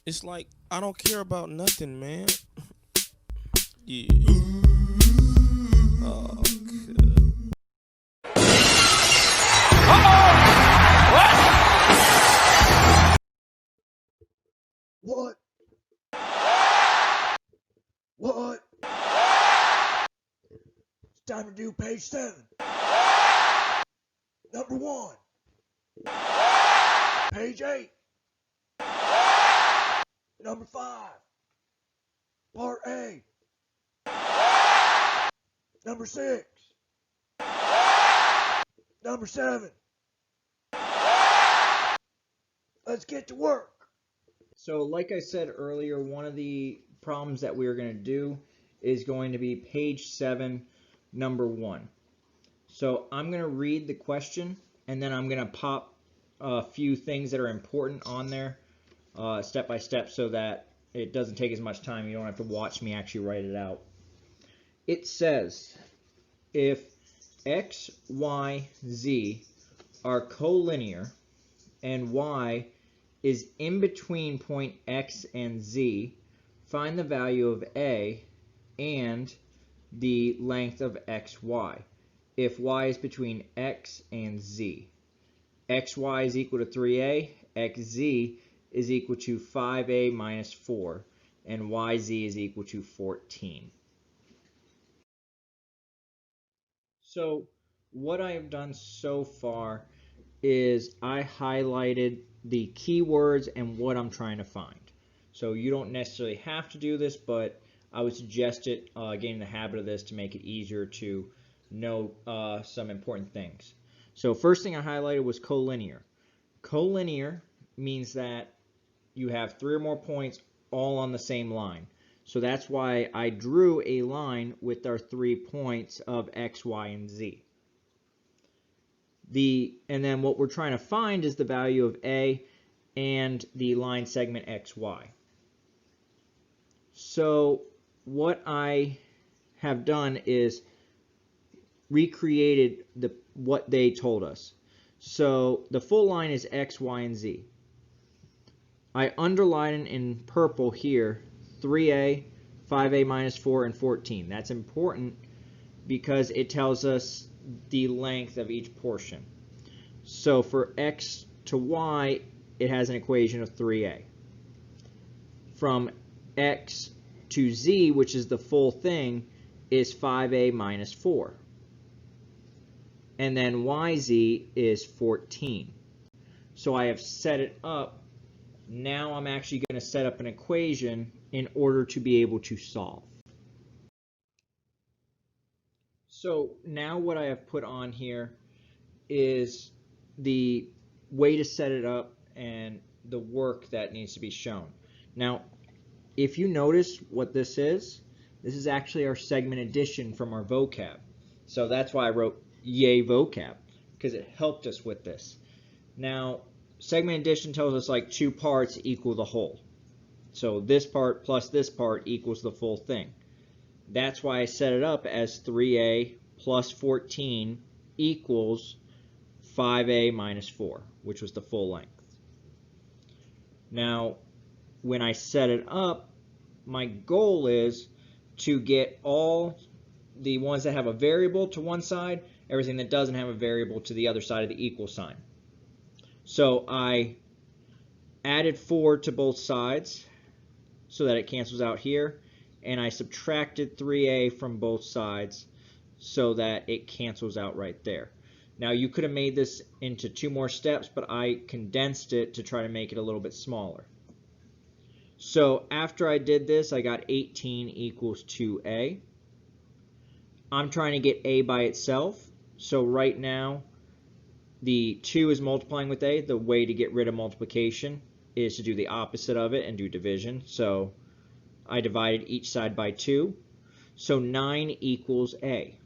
It's like I don't care about nothing, man. Yeah. Oh, good. What? What? It's time to do page 7. Number 1. Page 8. Number 5. Part A. Number 6. Number 7. Let's get to work. So like I said earlier, one of the problems that we're going to do is going to be page 7, number 1. So I'm going to read the question, and then I'm going to pop a few things that are important on there step by step so that it doesn't take as much time. You don't have to watch me actually write it out. It says, if x, y, z are collinear and y is in between point x and z, find the value of a and the length of xy if y is between x and z. xy is equal to 3a, xz is equal to 5a minus 4, and yz is equal to 14. So what I have done so far is I highlighted the keywords and what I'm trying to find. So you don't necessarily have to do this, but I would suggest it, getting the habit of this to make it easier to know some important things. So first thing I highlighted was collinear. Collinear means that you have 3 or more points all on the same line. So that's why I drew a line with our 3 points of x, y, and z. And then what we're trying to find is the value of a and the line segment xy. So what I have done is recreated what they told us. So the full line is x, y, and z. I underline in purple here 3a, 5a minus 4, and 14. That's important because it tells us the length of each portion. So for x to y, it has an equation of 3a. From x to z, which is the full thing, is 5a minus 4. And then yz is 14. So I have set it up. Now I'm actually going to set up an equation in order to be able to solve. So now what I have put on here is the way to set it up and the work that needs to be shown. Now, if you notice what this is actually our segment addition from our vocab. So that's why I wrote yay vocab, because it helped us with this. Now, segment addition tells us like 2 parts equal the whole. So this part plus this part equals the full thing. That's why I set it up as 3a plus 14 equals 5a minus 4, which was the full length. Now, when I set it up, my goal is to get all the ones that have a variable to one side, everything that doesn't have a variable to the other side of the equal sign. So I added 4 to both sides so that it cancels out here, and I subtracted 3a from both sides so that it cancels out right there. Now you could have made this into 2 more steps, but I condensed it to try to make it a little bit smaller. So after I did this, I got 18 equals 2a. I'm trying to get a by itself, so right now the 2 is multiplying with a. The way to get rid of multiplication is to do the opposite of it and do division. So I divided each side by 2. So 9 equals a.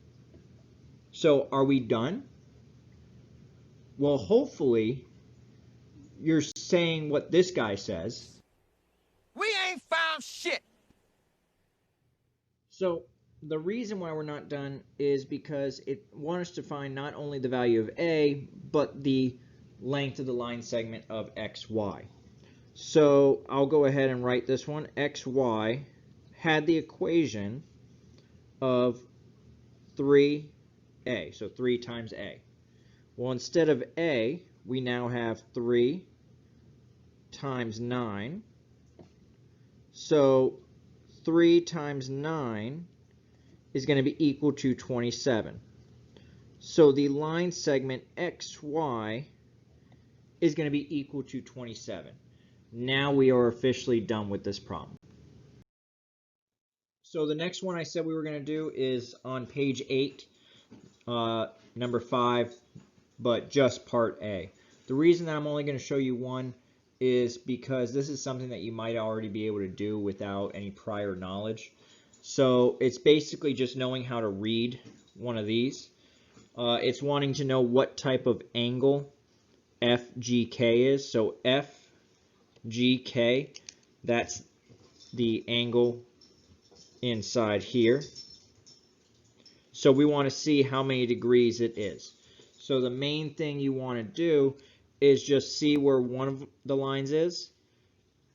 So are we done? Well, hopefully you're saying what this guy says. We ain't found shit. So the reason why we're not done is because it wants us to find not only the value of a, but the length of the line segment of xy. So I'll go ahead and write this one. XY had the equation of 3a, so 3 times a. Well, instead of a, we now have 3 times 9. So 3 times 9 is going to be equal to 27. So the line segment XY is going to be equal to 27. Now we are officially done with this problem. So the next one I said we were going to do is on page 8, number 5, but just part A. The reason that I'm only going to show you one is because this is something that you might already be able to do without any prior knowledge. So it's basically just knowing how to read one of these. It's wanting to know what type of angle FGK is. So FGK, that's the angle inside here. So we want to see how many degrees it is. So the main thing you want to do is just see where one of the lines is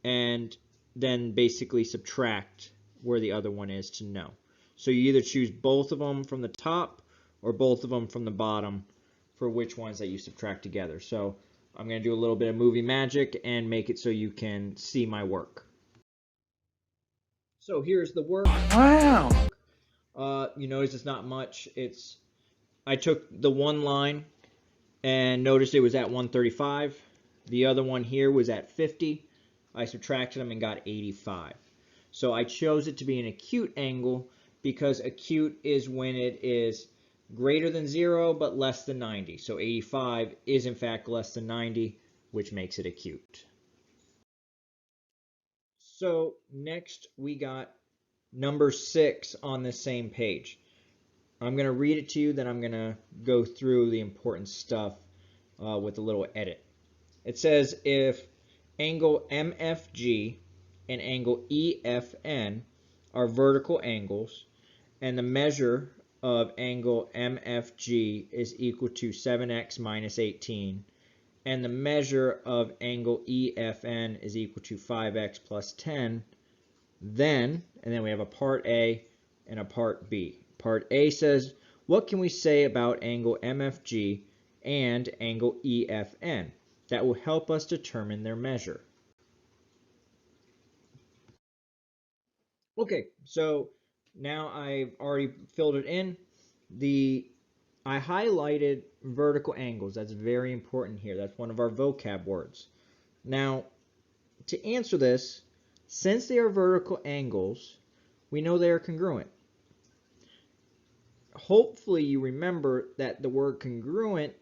and then basically subtract where the other one is to know. So you either choose both of them from the top or both of them from the bottom for which ones that you subtract together. So I'm going to do a little bit of movie magic and make it so you can see my work. So here's the work. Wow. You notice it's not much. I took the one line and noticed it was at 135. The other one here was at 50. I subtracted them and got 85. So I chose it to be an acute angle because acute is when it is greater than 0 but less than 90. So 85 is in fact less than 90, which makes it acute. So next we got number 6 on the same page. I'm going to read it to you, then I'm going to go through the important stuff with a little edit. It says if angle MFG and angle EFN are vertical angles and the measure of angle MFG is equal to 7x minus 18 and the measure of angle EFN is equal to 5x plus 10, then, and then we have a part A and a part B. Part A says, what can we say about angle MFG and angle EFN that will help us determine their measure? Okay, so now I've already filled it in. I highlighted vertical angles. That's very important here. That's one of our vocab words. Now, to answer this, since they are vertical angles, we know they are congruent. Hopefully you remember that the word congruent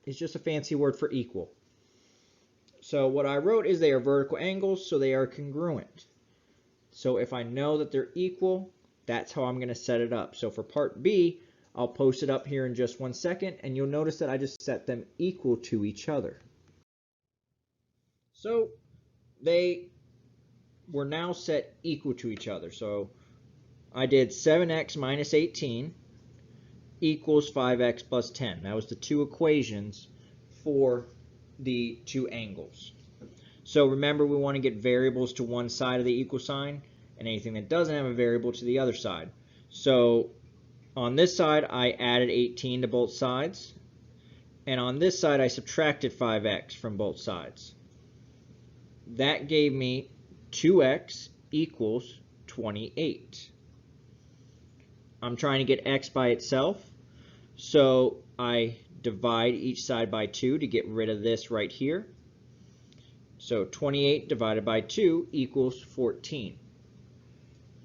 is just a fancy word for equal. So what I wrote is they are vertical angles, so they are congruent. So if I know that they're equal, that's how I'm going to set it up. So for part B, I'll post it up here in just 1 second, and you'll notice that I just set them equal to each other. So they were now set equal to each other. So I did 7x minus 18 equals 5x plus 10. That was the two equations for the two angles. So remember, we want to get variables to one side of the equal sign and anything that doesn't have a variable to the other side. So on this side I added 18 to both sides, and on this side I subtracted 5x from both sides. That gave me 2x equals 28. I'm trying to get x by itself, so I divide each side by 2 to get rid of this right here. So 28 divided by 2 equals 14.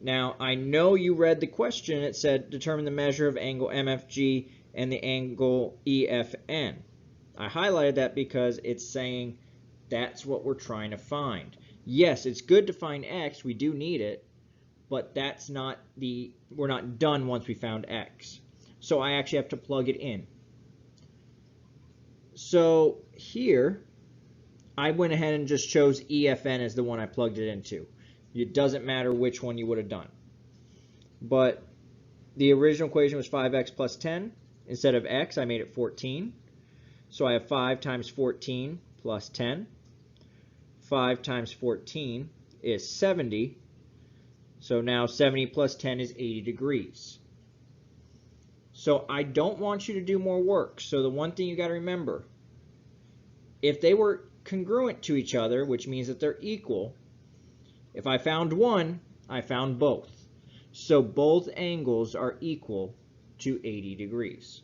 Now I know you read the question. It said determine the measure of angle MFG and the angle EFN. I highlighted that because it's saying that's what we're trying to find. Yes, it's good to find x, we do need it, but that's not we're not done once we found x. So I actually have to plug it in. So here I went ahead and just chose EFN as the one I plugged it into. It doesn't matter which one you would have done. But the original equation was 5x plus 10. Instead of x, I made it 14. So I have 5 times 14 plus 10. 5 times 14 is 70. So now 70 plus 10 is 80 degrees. So I don't want you to do more work. So the one thing you got to remember, if they were congruent to each other, which means that they're equal, if I found one, I found both. So both angles are equal to 80 degrees.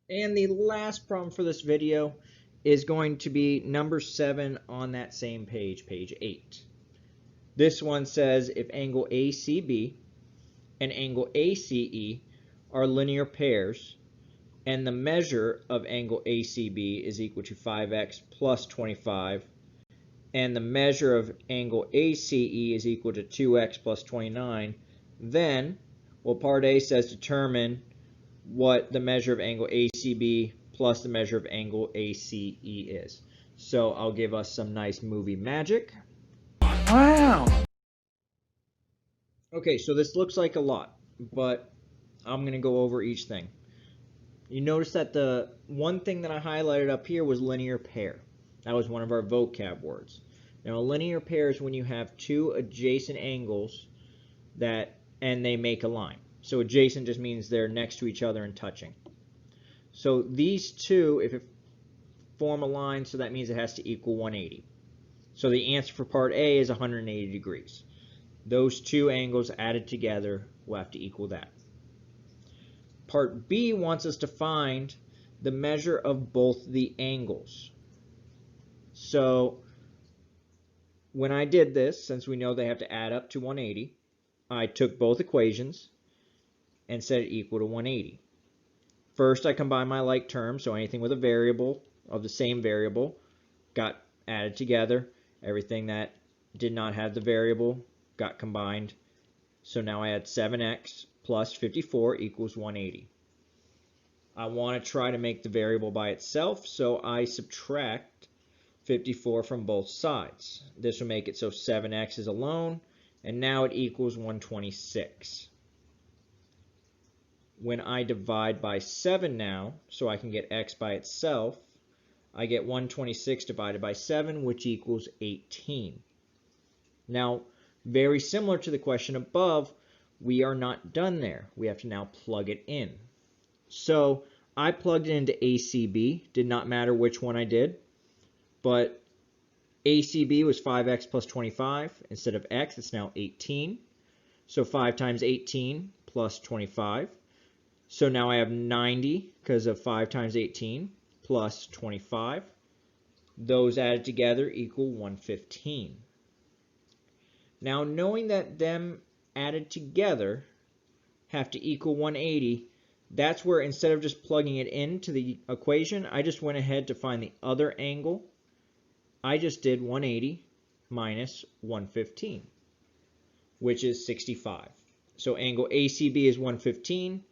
And the last problem for this video is going to be number 7 on that same page, page 8. This one says if angle ACB and angle ACE are linear pairs and the measure of angle ACB is equal to 5x plus 25 and the measure of angle ACE is equal to 2x plus 29, then, well, part A says determine what the measure of angle ACB plus the measure of angle ACE is. So I'll give us some nice movie magic. Wow. Okay, so this looks like a lot, but I'm going to go over each thing. You notice that the one thing that I highlighted up here was linear pair. That was one of our vocab words. Now, a linear pair is when you have two adjacent angles and they make a line. So adjacent just means they're next to each other and touching. So these two, if it form a line, so that means it has to equal 180. So the answer for part A is 180 degrees. Those two angles added together will have to equal that. Part B wants us to find the measure of both the angles. So when I did this, since we know they have to add up to 180, I took both equations and set it equal to 180. First, I combined my like terms, so anything with a variable of the same variable got added together. Everything that did not have the variable got combined. So now I had 7x plus 54 equals 180. I want to try to make the variable by itself, so I subtract 54 from both sides. This will make it so 7x is alone, and now it equals 126. When I divide by 7 now, so I can get x by itself, I get 126 divided by 7, which equals 18. Now, very similar to the question above, we are not done there. We have to now plug it in. So I plugged it into ACB. Did not matter which one I did, but ACB was 5x plus 25. Instead of x, it's now 18. So 5 times 18 plus 25. So now I have 90 because of 5 times 18 plus 25. Those added together equal 115. Now, knowing that them added together have to equal 180, that's where instead of just plugging it into the equation, I just went ahead to find the other angle. I just did 180 minus 115, which is 65. So angle ACB is 115,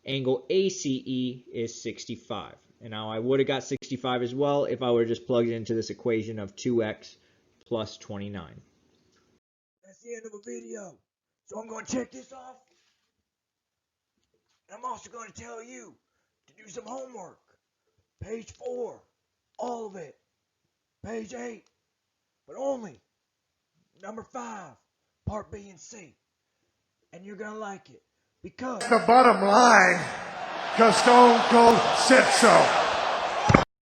angle ACE is 65. And now I would have got 65 as well if I would have just plugged it into this equation of 2x plus 29. That's the end of the video. So I'm going to check this off. And I'm also going to tell you to do some homework. Page 4, all of it. Page 8, but only number 5, part B and C. And you're going to like it because The bottom line, because Stone Cold said so.